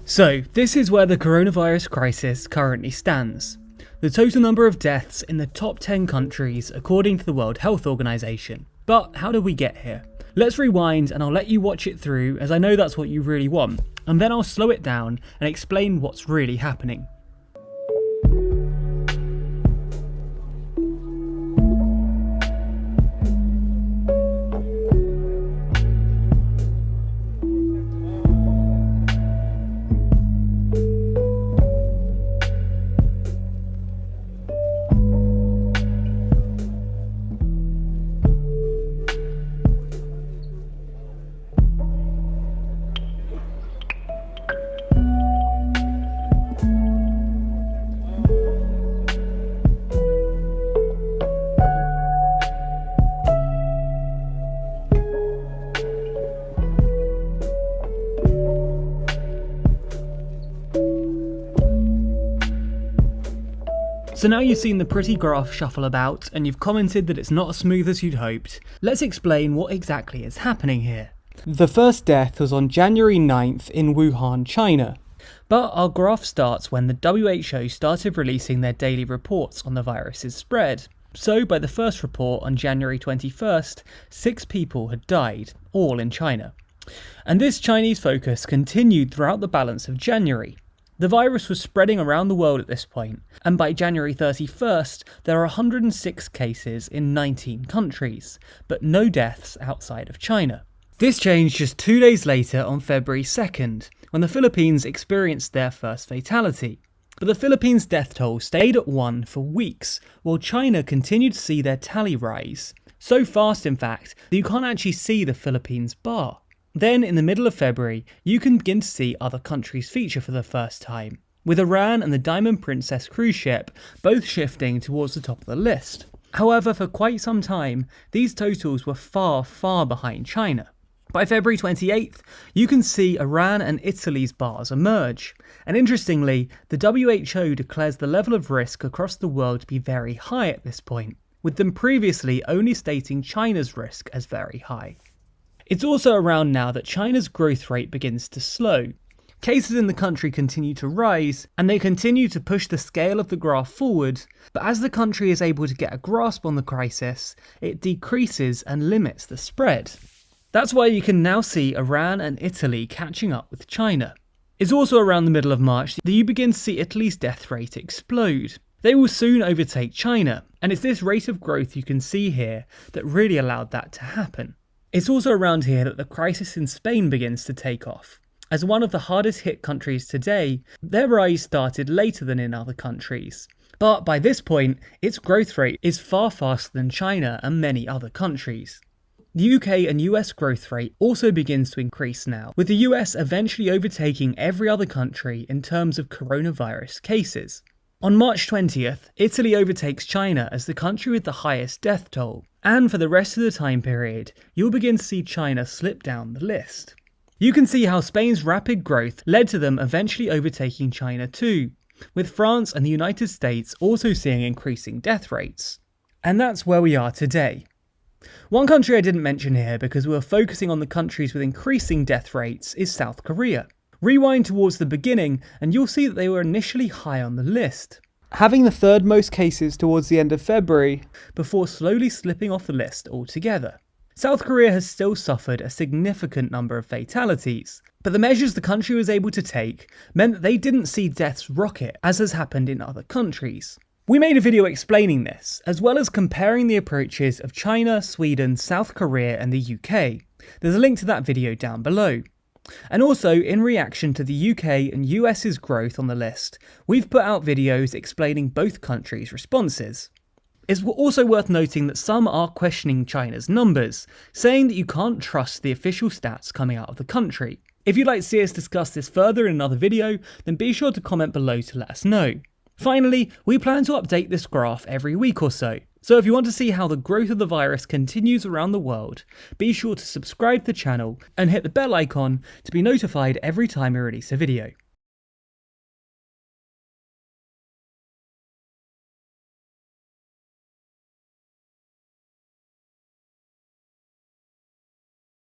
So, this is where the coronavirus crisis currently stands. The total number of deaths in the top 10 countries according to the World Health Organization. But how did we get here? Let's rewind and I'll let you watch it through, as I know that's what you really want, and then I'll slow it down and explain what's really happening. So now you've seen the pretty graph shuffle about and you've commented that it's not as smooth as you'd hoped, let's explain what exactly is happening here. The first death was on January 9th in Wuhan, China. But our graph starts when the WHO started releasing their daily reports on the virus's spread. So by the first report on January 21st, 6 people had died, all in China. And this Chinese focus continued throughout the balance of January. The virus was spreading around the world at this point, and by January 31st, there are 106 cases in 19 countries, but no deaths outside of China. This changed just 2 days later on February 2nd, when the Philippines experienced their first fatality. But the Philippines' death toll stayed at 1 for weeks, while China continued to see their tally rise. So fast, in fact, that you can't actually see the Philippines bar. Then, in the middle of February, you can begin to see other countries feature for the first time, with Iran and the Diamond Princess cruise ship both shifting towards the top of the list. However, for quite some time, these totals were far, far behind China. By February 28th, you can see Iran and Italy's bars emerge. And interestingly, the WHO declares the level of risk across the world to be very high at this point, with them previously only stating China's risk as very high. It's also around now that China's growth rate begins to slow. Cases in the country continue to rise, and they continue to push the scale of the graph forward, but as the country is able to get a grasp on the crisis, it decreases and limits the spread. That's why you can now see Iran and Italy catching up with China. It's also around the middle of March that you begin to see Italy's death rate explode. They will soon overtake China, and it's this rate of growth you can see here that really allowed that to happen. It's also around here that the crisis in Spain begins to take off. As one of the hardest hit countries today, their rise started later than in other countries. But by this point, its growth rate is far faster than China and many other countries. The UK and US growth rate also begins to increase now, with the US eventually overtaking every other country in terms of coronavirus cases. On March 20th, Italy overtakes China as the country with the highest death toll. And for the rest of the time period, you'll begin to see China slip down the list. You can see how Spain's rapid growth led to them eventually overtaking China too, with France and the United States also seeing increasing death rates. And that's where we are today. One country I didn't mention here because we were focusing on the countries with increasing death rates is South Korea. Rewind towards the beginning and you'll see that they were initially high on the list, having the third most cases towards the end of February, before slowly slipping off the list altogether. South Korea has still suffered a significant number of fatalities, but the measures the country was able to take meant that they didn't see deaths rocket as has happened in other countries. We made a video explaining this, as well as comparing the approaches of China, Sweden, South Korea and the UK. There's a link to that video down below. And also, in reaction to the UK and US's growth on the list, we've put out videos explaining both countries' responses. It's also worth noting that some are questioning China's numbers, saying that you can't trust the official stats coming out of the country. If you'd like to see us discuss this further in another video, then be sure to comment below to let us know. Finally, we plan to update this graph every week or so. So if you want to see how the growth of the virus continues around the world, be sure to subscribe to the channel and hit the bell icon to be notified every time we release a video.